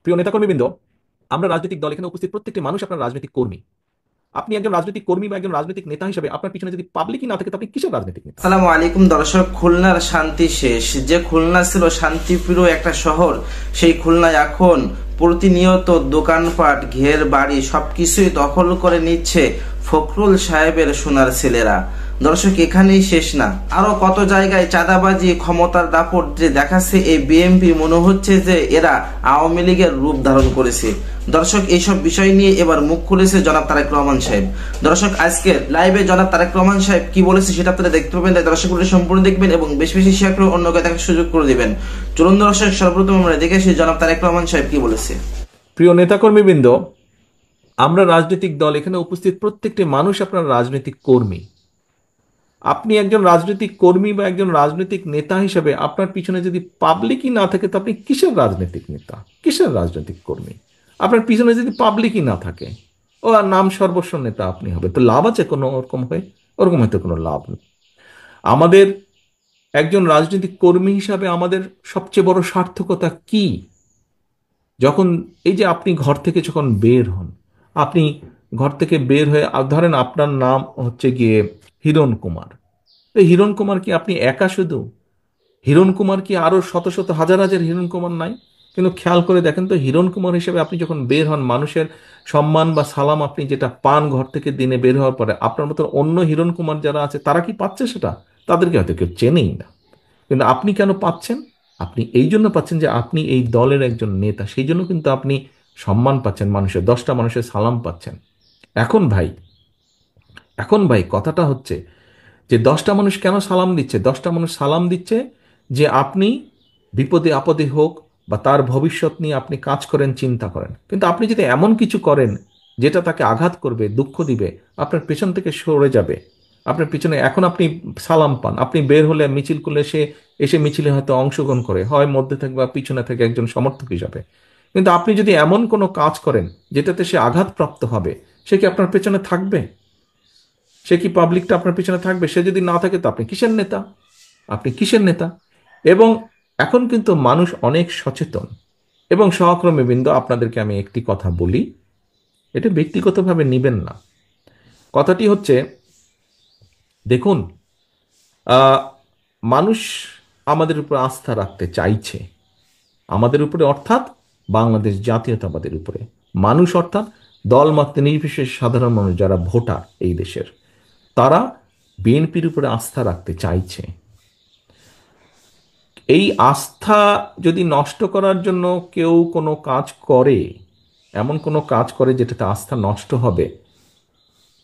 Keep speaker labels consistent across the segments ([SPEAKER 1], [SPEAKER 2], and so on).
[SPEAKER 1] প্রিয় নেতাকর্মীবৃন্দ, আমরা রাজনৈতিক দল এখানে উপস্থিত প্রত্যেকটি মানুষ আপনার রাজনৈতিক কর্মী। আপনি একজন রাজনৈতিক কর্মী বা একজন রাজনৈতিক নেতা হিসেবে আপনার পিছনে যদি পাবলিকই না থাকে, তো আপনি কিসের রাজনৈতিক নেতা?
[SPEAKER 2] আসসালামু আলাইকুম দর্শক। খুলনার শান্তি শেষ। যে খুলনা ছিল শান্তিপ্রিয় একটা শহর, সেই খুলনায় এখন প্রতিনিয়ত দোকানপাট, ঘের বাড়ি সবকিছুই দখল করে নিচ্ছে ফখরুল সাহেবের সোনার ছেলেরা। দর্শক, এখানেই শেষ না, আরো কত জায়গায় চাঁদাবাজি, ক্ষমতার দাপট যে দেখাচ্ছে এই বিএনপি, মনে হচ্ছে যে এরা আওয়ামী লীগের রূপ ধারণ করেছে। দর্শক, এইসব বিষয় নিয়ে এবার মুখ খুলেছে জনাব তারেক রহমান সাহেব। দর্শক, আজকের লাইভে জনাব তারেক রহমান সাহেব কি বলেছে সেটা আপনারা দেখতে পাবেন, তাই দর্শক সম্পূর্ণ দেখবেন এবং বেশি বেশি শেয়ার করে অন্যকে দেখার সুযোগ করে দিবেন। চলুন দর্শক, সর্বপ্রথম আমরা দেখে আসি জনাব তারেক রহমান সাহেব কি বলেছে।
[SPEAKER 1] প্রিয় নেতাকর্মীবৃন্দ, আমরা রাজনৈতিক দল এখানে উপস্থিত প্রত্যেকটি মানুষ আপনার রাজনৈতিক কর্মী। আপনি একজন রাজনৈতিক কর্মী বা একজন রাজনৈতিক নেতা হিসেবে আপনার পিছনে যদি পাবলিকই না থাকে, তো আপনি কিসের রাজনৈতিক নেতা, কিসের রাজনৈতিক কর্মী? আপনার পিছনে যদি পাবলিকই না থাকে, ও আর নাম সর্বস্ব নেতা আপনি হবে, তো লাভ আছে কোনো ওরকম হয়ে? ওরকম হয়তো কোনো লাভ নেই। আমাদের একজন রাজনৈতিক কর্মী হিসাবে আমাদের সবচেয়ে বড় সার্থকতা কি? যখন এই যে আপনি ঘর থেকে যখন বের হন, আপনি ঘর থেকে বের হয়ে ধরেন আপনার নাম হচ্ছে গিয়ে হিরণ কুমার। তো হিরণ কুমার কি আপনি একা শুধু? হিরণ কুমার কি আরো শত শত হাজার হাজার হিরণ কুমার নাই? কিন্তু খেয়াল করে দেখেন তো, হিরণ কুমার হিসেবে আপনি যখন বের হন, মানুষের সম্মান বা সালাম আপনি যেটা পান ঘর থেকে দিনে বের হওয়ার পরে, আপনার মতো অন্য হিরণ কুমার যারা আছে তারা কি পাচ্ছে সেটা? তাদেরকে হয়তো কেউ চেনেই না। কিন্তু আপনি কেন পাচ্ছেন? আপনি এই জন্য পাচ্ছেন যে আপনি এই দলের একজন নেতা, সেই জন্য কিন্তু আপনি সম্মান পাচ্ছেন, মানুষের 10টা মানুষের সালাম পাচ্ছেন। এখন ভাই, এখন ভাই কথাটা হচ্ছে যে 10টা মানুষ কেন সালাম দিচ্ছে? 10টা মানুষ সালাম দিচ্ছে যে আপনি বিপদে আপদে হোক বা তার ভবিষ্যৎ নিয়ে আপনি কাজ করেন, চিন্তা করেন। কিন্তু আপনি যদি এমন কিছু করেন যেটা তাকে আঘাত করবে, দুঃখ দিবে, আপনার পেছন থেকে সরে যাবে, আপনার পিছনে এখন আপনি সালাম পান, আপনি বের হলে মিছিল করলে সে এসে মিছিলে হয়তো অংশগ্রহণ করে, হয় মধ্যে থেকে বা পিছনে থেকে একজন সমর্থক হিসাবে। কিন্তু আপনি যদি এমন কোনো কাজ করেন যেটাতে সে আঘাতপ্রাপ্ত হবে, সে কি আপনার পেছনে থাকবে? সে কি পাবলিকটা আপনার পিছনে থাকবে? সে যদি না থাকে, তো আপনি কিসের নেতা? আপনি কিসের নেতা? এবং এখন কিন্তু মানুষ অনেক সচেতন। এবং সহকর্মী বৃন্দ, আপনাদেরকে আমি একটি কথা বলি, এটা ব্যক্তিগতভাবে নিবেন না। কথাটি হচ্ছে, দেখুন, আহ, মানুষ আমাদের উপর আস্থা রাখতে চাইছে, আমাদের উপরে অর্থাৎ বাংলাদেশ জাতীয়তাবাদের উপরে। মানুষ অর্থাৎ দলমত নির্বিশেষে সাধারণ মানুষ যারা ভোটার এই দেশের, তারা বিএনপির উপরে আস্থা রাখতে চাইছে। এই আস্থা যদি নষ্ট করার জন্য কেউ কোনো কাজ করে, এমন কোনো কাজ করে যেটাতে আস্থা নষ্ট হবে,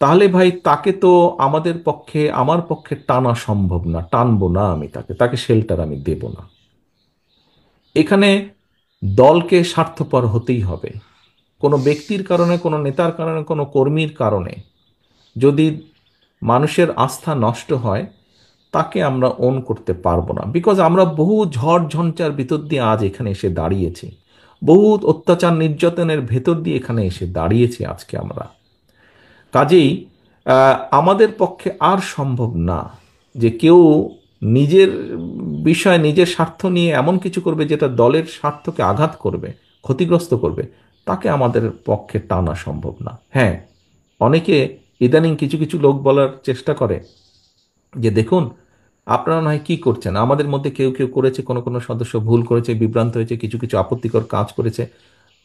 [SPEAKER 1] তাহলে ভাই তাকে তো আমাদের পক্ষে, আমার পক্ষে টানা সম্ভব না, টানবো না আমি তাকে, তাকে শেল্টার আমি দেব না। এখানে দলকে স্বার্থপর হতেই হবে। কোনো ব্যক্তির কারণে, কোনো নেতার কারণে, কোনো কর্মীর কারণে যদি মানুষের আস্থা নষ্ট হয়, তাকে আমরা ওন করতে পারবো না। বিকজ আমরা বহু ঝড় ঝঞ্ঝার ভিতর দিয়ে আজ এখানে এসে দাঁড়িয়েছি, বহু অত্যাচার নির্যাতনের ভেতর দিয়ে এখানে এসে দাঁড়িয়েছি আজকে আমরা। কাজেই আমাদের পক্ষে আর সম্ভব না যে কেউ নিজের বিষয়, নিজের স্বার্থ নিয়ে এমন কিছু করবে যেটা দলের স্বার্থকে আঘাত করবে, ক্ষতিগ্রস্ত করবে। তাকে আমাদের পক্ষে টানা সম্ভব না। হ্যাঁ, অনেকে ইদানিং কিছু কিছু লোক বলার চেষ্টা করে যে দেখুন, আপনারা নয় কি করছেন, আমাদের মধ্যে কেউ কেউ করেছে, কোনো কোনো সদস্য ভুল করেছে, বিভ্রান্ত হয়েছে, কিছু কিছু আপত্তিকর কাজ করেছে,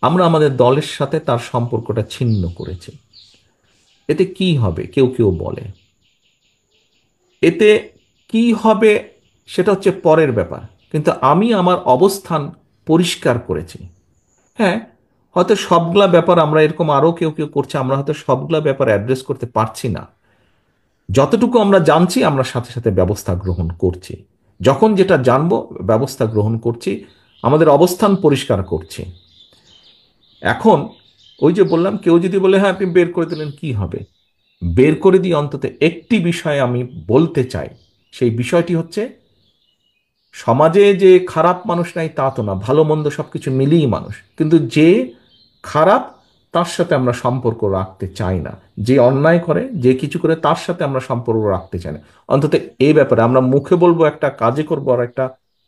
[SPEAKER 1] আমরা আমাদের দলের সাথে তার সম্পর্কটা ছিন্ন করেছি। এতে কি হবে কেউ কেউ বলে, এতে কি হবে সেটা হচ্ছে পরের ব্যাপার। কিন্তু আমি আমার অবস্থান পরিষ্কার করেছি। হ্যাঁ, হয়তো সবগুলা ব্যাপার আমরা এরকম আরো কেউ কেউ করছে, আমরা হয়তো সবগুলা ব্যাপার অ্যাড্রেস করতে পারছি না। যতটুকু আমরা জানছি আমরা সাথে সাথে ব্যবস্থা গ্রহণ করছি, যখন যেটা জানবো ব্যবস্থা গ্রহণ করছি, আমাদের অবস্থান পরিষ্কার করছি। এখন ওই যে বললাম, কেউ যদি বলে হ্যাঁ আপনি বের করে দিলেন, কি হবে? বের করে দিয়ে অন্তত একটি বিষয় আমি বলতে চাই। সেই বিষয়টি হচ্ছে, সমাজে যে খারাপ মানুষ নাই তা তো না, ভালো মন্দ সবকিছু মিলিয়ে মানুষ, কিন্তু যে খারাপ তার সাথে আমরা সম্পর্ক রাখতে চাই না। যে অন্যায় করে, যে কিছু করে, তার সাথে আমরা সম্পর্ক রাখতে চাই না। অন্তত এই ব্যাপারে আমরা মুখে বলবো একটা, কাজে করবো আর একটা,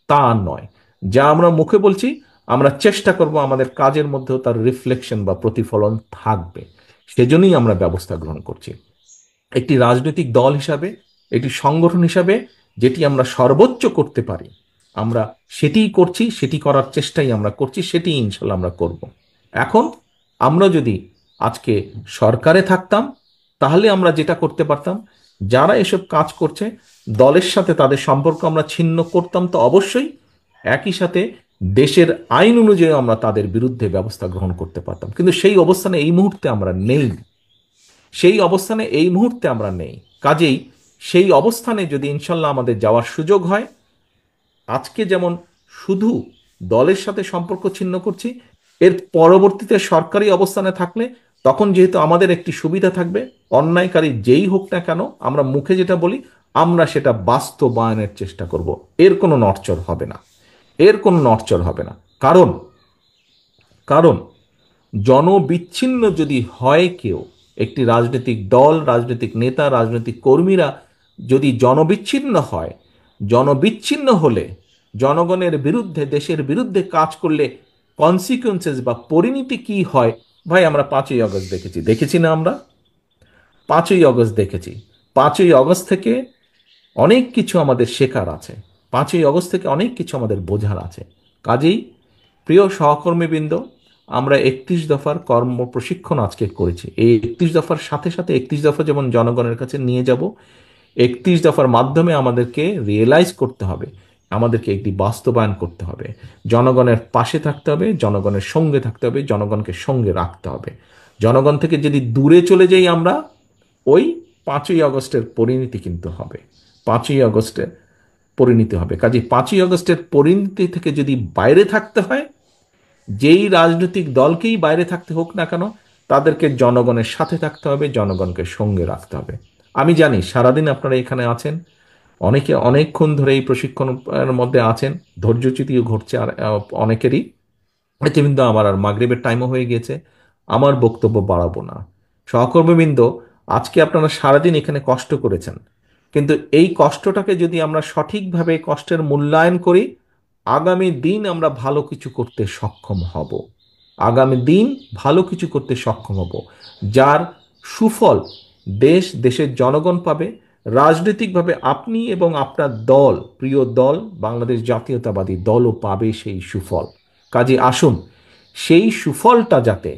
[SPEAKER 1] তা নয়। যা আমরা মুখে বলছি, আমরা চেষ্টা করব আমাদের কাজের মধ্যেও তার রিফ্লেকশন বা প্রতিফলন থাকবে। সেজন্যই আমরা ব্যবস্থা গ্রহণ করছি। একটি রাজনৈতিক দল হিসাবে, একটি সংগঠন হিসাবে যেটি আমরা সর্বোচ্চ করতে পারি, আমরা সেটিই করছি, সেটি করার চেষ্টাই আমরা করছি, সেটি ইনশাল্লাহ আমরা করব। এখন আমরা যদি আজকে সরকারে থাকতাম, তাহলে আমরা যেটা করতে পারতাম, যারা এসব কাজ করছে দলের সাথে তাদের সম্পর্ক আমরা ছিন্ন করতাম তো অবশ্যই, একই সাথে দেশের আইন অনুযায়ী আমরা তাদের বিরুদ্ধে ব্যবস্থা গ্রহণ করতে পারতাম। কিন্তু সেই অবস্থানে এই মুহূর্তে আমরা নেই, সেই অবস্থানে এই মুহূর্তে আমরা নেই। কাজেই সেই অবস্থানে যদি ইনশাল্লাহ আমাদের যাওয়ার সুযোগ হয়, আজকে যেমন শুধু দলের সাথে সম্পর্ক ছিন্ন করছি, এর পরবর্তীতে সরকারি অবস্থানে থাকলে তখন যেহেতু আমাদের একটি সুবিধা থাকবে, অন্যায়কারী যেই হোক না কেন, আমরা মুখে যেটা বলি আমরা সেটা বাস্তবায়নের চেষ্টা করব। এর কোনো নড়চড় হবে না, এর কোনো নড়চড় হবে না। কারণ কারণ জনবিচ্ছিন্ন যদি হয় কেউ, একটি রাজনৈতিক দল, রাজনৈতিক নেতা, রাজনৈতিক কর্মীরা যদি জনবিচ্ছিন্ন হয়, জনবিচ্ছিন্ন হলে, জনগণের বিরুদ্ধে, দেশের বিরুদ্ধে কাজ করলে কনসিকুয়েন্সেস বা পরিণতি কি হয়, ভাই আমরা 5ই আগস্ট দেখেছি, দেখেছি না আমরা? 5ই আগস্ট দেখেছি। 5ই আগস্ট থেকে অনেক কিছু আমাদের শেখার আছে, 5ই আগস্ট থেকে অনেক কিছু আমাদের বোঝার আছে। কাজেই প্রিয় সহকর্মীবৃন্দ, আমরা 31 দফার কর্ম প্রশিক্ষণ আজকে করেছি। এই 31 দফার সাথে সাথে 31 দফা যেমন জনগণের কাছে নিয়ে যাব, 31 দফার মাধ্যমে আমাদেরকে রিয়েলাইজ করতে হবে, আমাদেরকে একটি বাস্তবায়ন করতে হবে। জনগণের পাশে থাকতে হবে, জনগণের সঙ্গে থাকতে হবে, জনগণকে সঙ্গে রাখতে হবে। জনগণ থেকে যদি দূরে চলে যাই আমরা, ওই 5ই আগস্টের পরিণতি কিন্তু হবে, 5ই আগস্টের পরিণতি হবে। কাজে 5ই আগস্টের পরিণতি থেকে যদি বাইরে থাকতে হয়, যেই রাজনৈতিক দলকেই বাইরে থাকতে হোক না কেন, তাদেরকে জনগণের সাথে থাকতে হবে, জনগণকে সঙ্গে রাখতে হবে। আমি জানি সারাদিন আপনারা এখানে আছেন, অনেকে অনেকক্ষণ ধরে এই প্রশিক্ষণের মধ্যে আছেন, ধৈর্যচ্যুতিও ঘটছে আর অনেকেরই। কিন্তু আমার আর মাগরিবের টাইমও হয়ে গেছে, আমার বক্তব্য বাড়াবো না। সহকর্মীবৃন্দ, আজকে আপনারা সারাদিন এখানে কষ্ট করেছেন, কিন্তু এই কষ্টটাকে যদি আমরা সঠিকভাবে কষ্টের মূল্যায়ন করি, আগামী দিন আমরা ভালো কিছু করতে সক্ষম হব। আগামী দিন ভালো কিছু করতে সক্ষম হব, যার সুফল দেশ, দেশের জনগণ পাবে। রাজনৈতিকভাবে আপনি এবং আপনার দল, প্রিয় দল বাংলাদেশ জাতীয়তাবাদী দলও পাবে সেই সুফল। কাজে আসুন, সেই সুফলটা যাতে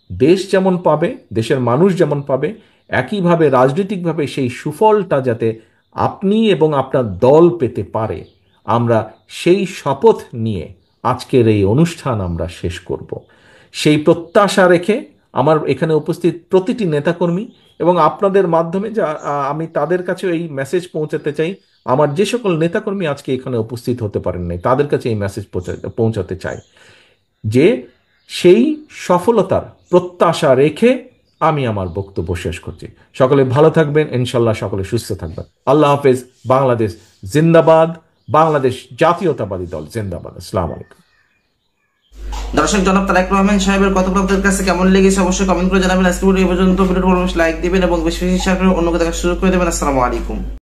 [SPEAKER 1] দেশ যেমন পাবে, দেশের মানুষ যেমন পাবে, একইভাবে রাজনৈতিকভাবে সেই সুফলটা যাতে আপনি এবং আপনার দল পেতে পারে, আমরা সেই শপথ নিয়ে আজকের এই অনুষ্ঠান আমরা শেষ করব। সেই প্রত্যাশা রেখে আমার এখানে উপস্থিত প্রতিটি নেতাকর্মী এবং আপনাদের মাধ্যমে যা আমি তাদের কাছে এই মেসেজ পৌঁছাতে চাই, আমার যে সকল নেতাকর্মী আজকে এখানে উপস্থিত হতে পারেন নাই, তাদের কাছে এই মেসেজ পৌঁছাতে চাই যে সেই সফলতার প্রত্যাশা রেখে আমি আমার বক্তব্য শেষ করছি। সকলে ভালো থাকবেন, ইনশাল্লাহ সকলে সুস্থ থাকবেন। আল্লাহ হাফেজ। বাংলাদেশ জিন্দাবাদ, বাংলাদেশ জাতীয়তাবাদী দল জিন্দাবাদ। আসসালামু আলাইকুম।
[SPEAKER 2] দর্শক, জনাব তারেক রহমান সাহেবের কথা আপনাদের কাছে কেমন লেগেছে অবশ্যই কমেন্ট করে জানাবেন। আজকে ভিডিও এই পর্যন্ত। ভিডিওটি ভালো লাগলে লাইক দিবেন এবং বেশি বেশি শেয়ার করে অন্যকে দেখার সুযোগ করে দেবেন। আসসালামু আলাইকুম।